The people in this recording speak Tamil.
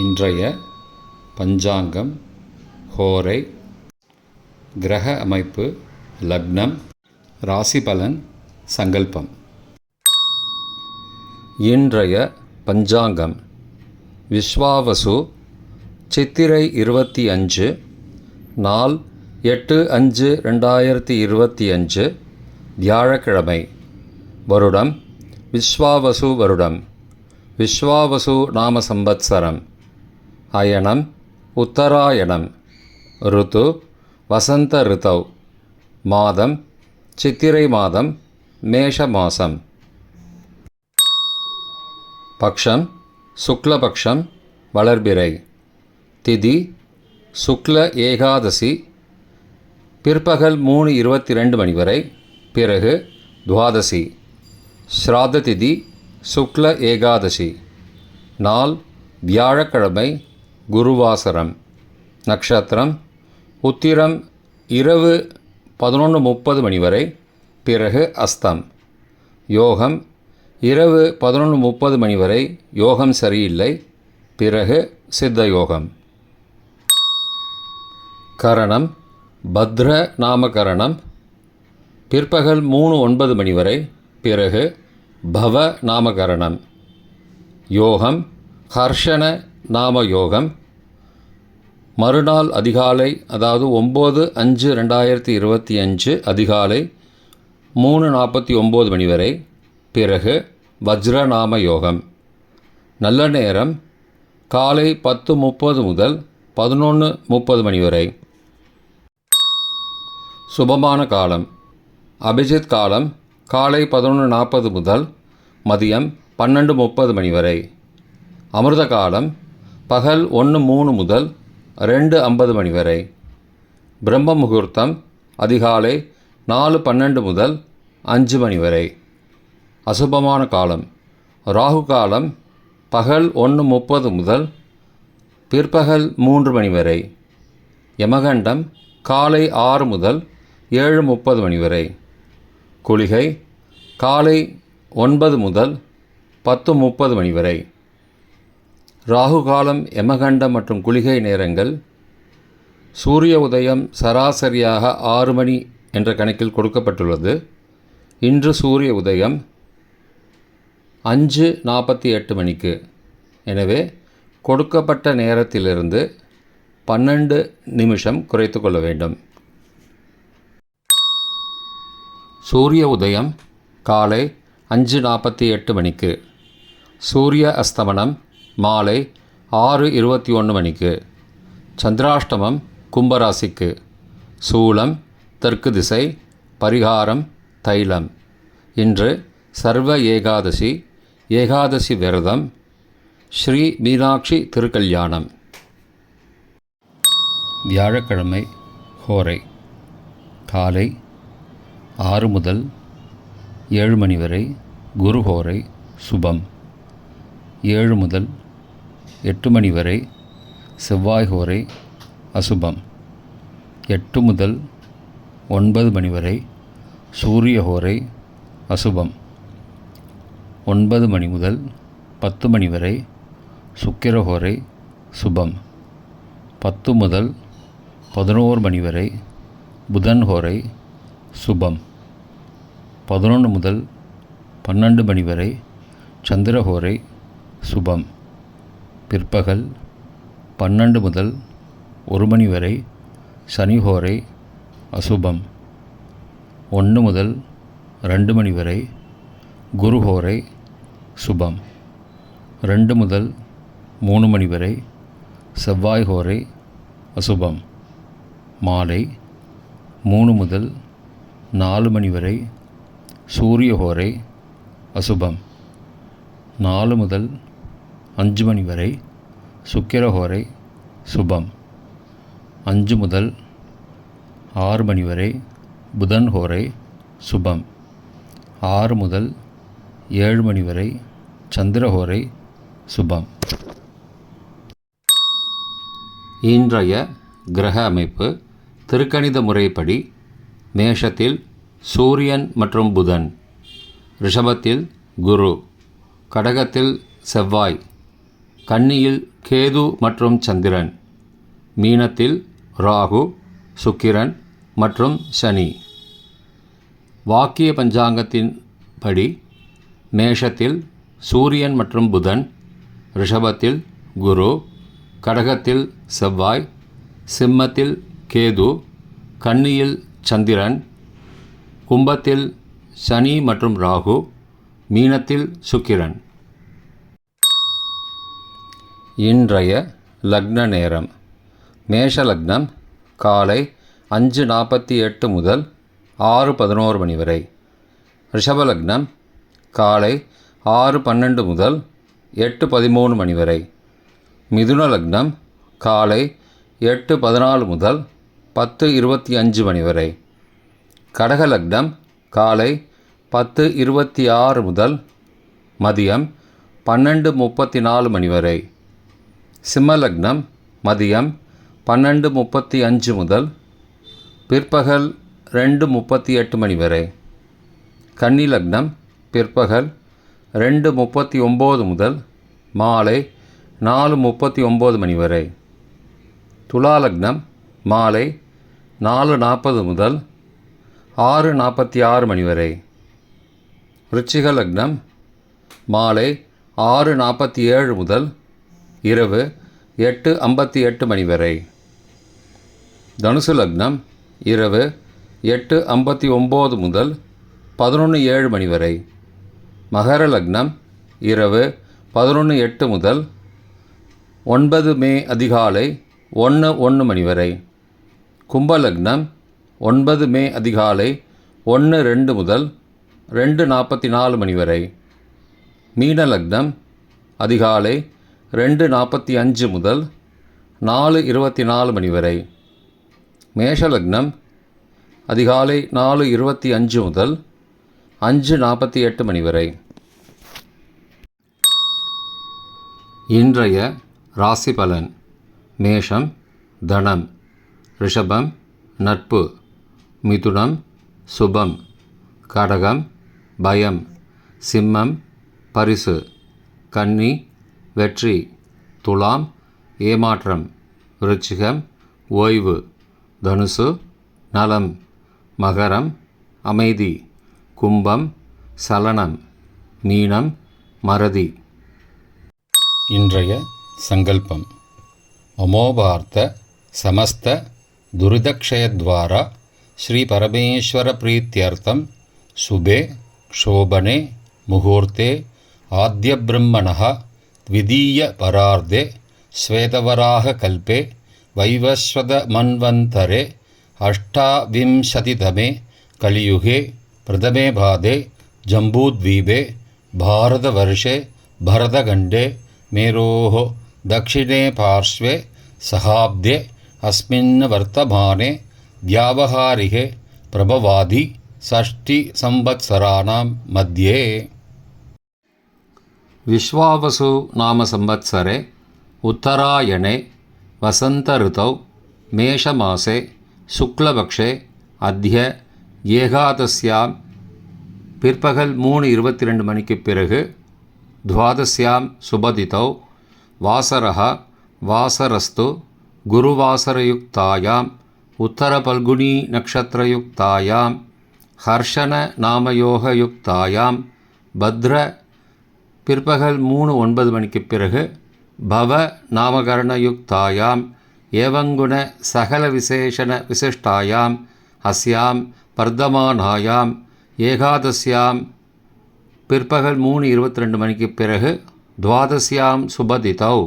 இன்றைய பஞ்சாங்கம், ஹோரை, கிரக அமைப்பு, லக்னம், ராசி பலன், சங்கல்பம். இன்றைய பஞ்சாங்கம் விஸ்வாவசு, சித்திரை 25, நாள் 8/5/2025, வியாழக்கிழமை. வருடம் விஸ்வாவசு வருடம். விஸ்வாவசு நாம சம்பத்சரம். அயனம் உத்தராயணம். ருத்து வசந்த ரிதவ். மாதம் சித்திரை மாதம், மேஷ மாசம். பக்ஷம் சுக்லபக்ஷம், வளர்பிறை. திதி சுக்ல ஏகாதசி, பிற்பகல் 3:22 மணி வரை, பிறகு துவாதசி. ஸ்ராத்த திதி சுக்ல ஏகாதசி. நாள் வியாழக்கிழமை, குருவாசரம். நட்சத்திரம் உத்திரம் இரவு 11:30 மணி வரை, பிறகு அஸ்தம். யோகம் இரவு 11:30 மணி வரை, யோகம் சரியில்லை, பிறகு சித்த யோகம். கரணம் பத்ர நாமகரணம். பிற்பகல் 3:09 மணி வரை, பிறகு பவ நாமகரணம். யோகம் ஹர்ஷண நாம யோகம். மறுநாள் அதிகாலை, அதாவது 9/5/2025 அதிகாலை 3:49 மணி வரை, பிறகு வஜ்ரநாம யோகம். நல்ல நேரம் காலை 10:30 முதல் 11:30 மணி வரை. சுபமான காலம் அபிஜித் காலம் காலை 11:40 முதல் மதியம் 12:30 மணி வரை. அமிர்த காலம் பகல் 1:03 முதல் 2:50 மணி வரை. பிரம்ம முகூர்த்தம் அதிகாலை 4:12 முதல் 5 மணி வரை. அசுபமான காலம் ராகு காலம் பகல் 1:30 முதல் பிற்பகல் 3 மணி வரை. யமகண்டம் காலை 6 முதல் 7:30 மணி வரை. குளிகை காலை 9 முதல் 10:30 மணி வரை. ராகு காலம், யமகண்டம் மற்றும் குளிகை நேரங்கள். சூரிய உதயம் சராசரியாக 6 மணி என்ற கணக்கில் கொடுக்கப்பட்டுள்ளது. இன்று சூரிய உதயம் 5:48 மணிக்கு. எனவே கொடுக்கப்பட்ட நேரத்திலிருந்து 12 நிமிஷம் குறைத்து கொள்ள வேண்டும். சூரிய உதயம் காலை 5:48 மணிக்கு. சூரிய அஸ்தமனம் மாலை 6:21 மணிக்கு. சந்திராஷ்டமம் கும்பராசிக்கு. சூலம் தெற்கு திசை. பரிகாரம் தைலம். இன்று சர்வ ஏகாதசி. ஏகாதசி விரதம். ஸ்ரீ மீனாட்சி திருக்கல்யாணம். வியாழக்கிழமை ஹோரை காலை 6 முதல் 7 மணி வரை, குரு ஹோரை சுபம். 7 முதல் 8 மணி வரை, செவ்வாய் ஹோரை அசுபம். 8 முதல் 9 மணி வரை, சூரிய ஹோரை அசுபம். 9 மணி முதல் 10 மணி வரை, சுக்கிர ஹோரை சுபம். 10 முதல் 11 மணி வரை, புதன் ஹோரை சுபம். 11 முதல் 12 மணி வரை, சந்திர ஹோரை சுபம். பிற்பகல் 12 முதல் 1 மணி வரை, சனி ஹோரை அசுபம். 1 முதல் 2 மணி வரை, குரு ஹோரை சுபம். 2 முதல் 3 மணி வரை, செவ்வாய் ஹோரை அசுபம். மாலை 3 முதல் 4 மணி வரை, சூரிய ஹோரை அசுபம். 4 முதல் 5 மணி வரை, சுக்கிர ஹோரை சுபம். 5 முதல் 6 மணி வரை, புதன் ஹோரை சுபம். 6 முதல் 7 மணி வரை, சந்திர ஹோரை சுபம். இன்றைய கிரக அமைப்பு திருக்கணித முறைப்படி மேஷத்தில் சூரியன் மற்றும் புதன், ரிஷபத்தில் குரு, கடகத்தில் செவ்வாய், கன்னியில் கேது மற்றும் சந்திரன். மீனத்தில் ராகு, சுக்கிரன் மற்றும் சனி. வாக்கிய பஞ்சாங்கத்தின் படி மேஷத்தில் சூரியன் மற்றும் புதன், ரிஷபத்தில் குரு, கடகத்தில் செவ்வாய், சிம்மத்தில் கேது, கன்னியில் சந்திரன், கும்பத்தில் சனி மற்றும் ராகு, மீனத்தில் சுக்கிரன். இன்றைய லக்ன நேரம். மேஷ லக்னம் காலை 5:48 முதல் 6:11 மணி வரை. ரிஷப லக்னம் காலை 6:12 முதல் 8:13 மணி வரை. மிதுன லக்னம் காலை 8:14 முதல் 10:25 மணி வரை. கடக லக்னம் காலை 10:26 முதல் மதியம் 12:34 மணி வரை. சிம்ம லக்னம் மதியம் 12:35 முதல் பிற்பகல் 2:38 மணி வரை. கன்னி லக்னம் பிற்பகல் 2:39 முதல் மாலை 4:39 மணி வரை. துலா லக்னம் மாலை 4:40 முதல் 6:46 மணி வரை. விருச்சிக லக்னம் மாலை 6:47 முதல் இரவு 8:58 மணி வரை. தனுசு லக்னம் இரவு 8:59 முதல் 11:07 மணி வரை. மகர லக்னம் இரவு 11:08 முதல் 9 மே அதிகாலை 1:01 மணி வரை. கும்ப லக்னம் 9 மே அதிகாலை 1:02 முதல் 2:44 மணி வரை. மீன லக்னம் அதிகாலை 2:45 முதல் 4:24 மணி வரை. மேஷ லக்னம் அதிகாலை 4:25 முதல் 5:48 மணி வரை. இன்றைய ராசி பலன். மேஷம் தனம், ரிஷபம் நட்பு, மிதுனம் சுபம், கடகம் பயம், சிம்மம் பரிசு, கன்னி வெற்றி, துலாம் ஏமாற்றம், விருச்சிகம் ஓய்வு, தனுசு நலம், மகரம் அமைதி, கும்பம் சலனம், மீனம் மறதி. இன்றைய சங்கல்பம். அமோபார்த்த சமஸ்த துரிதக்ஷயத்வாரா ஸ்ரீ பரமேஸ்வர பிரீத்யர்த்தம் சுபே க்ஷோபனே முகூர்த்தே ஆத்ய பிரம்மணः द्वितीय परार्धे श्वेतवराह कल्पे वैवस्वत मन्वन्तरे अष्टाविंशतितमे कलियुगे प्रथमे पादे जम्बूद्वीपे भारतवर्षे भरतखण्डे मेरोः दक्षिणे पार्श्वे सहाब्दे अस्मिन् वर्तमाने व्यावहारिके प्रभवादि षष्टिसंवत्सराणां मध्ये. विश्वावसु नाम संवत्सरे उत्तरायणे वसंत ऋतौ मेषमासे शुक्लपक्षे अद्य ஏகாதஸ்யாம் பிற்பகல் 3:22 மணிக்கு பிறகு துவாதஸ்யாம் சுபதிதௌ வாசரஹ வாசரஸ்து குருவாசரயுக்தாயாம் உத்தரபல்குனி நக்ஷத்ரயுக்தாயாம் ஹர்ஷன நாமயோகயுக்தாயாம் பத்ர பிற்பகல் 3:09 மணிக்கு பிறகு பவ நாமகரணயுக்தாயாம் ஏவங்குண சகல விசேஷண விசிஷ்டாயாம் அஸ்யாம் பர்தமானாயாம் ஏகாதஸ்யாம் பிற்பகல் 3:22 மணிக்கு பிறகு துவாதஸ்யாம் சுபதிதௌ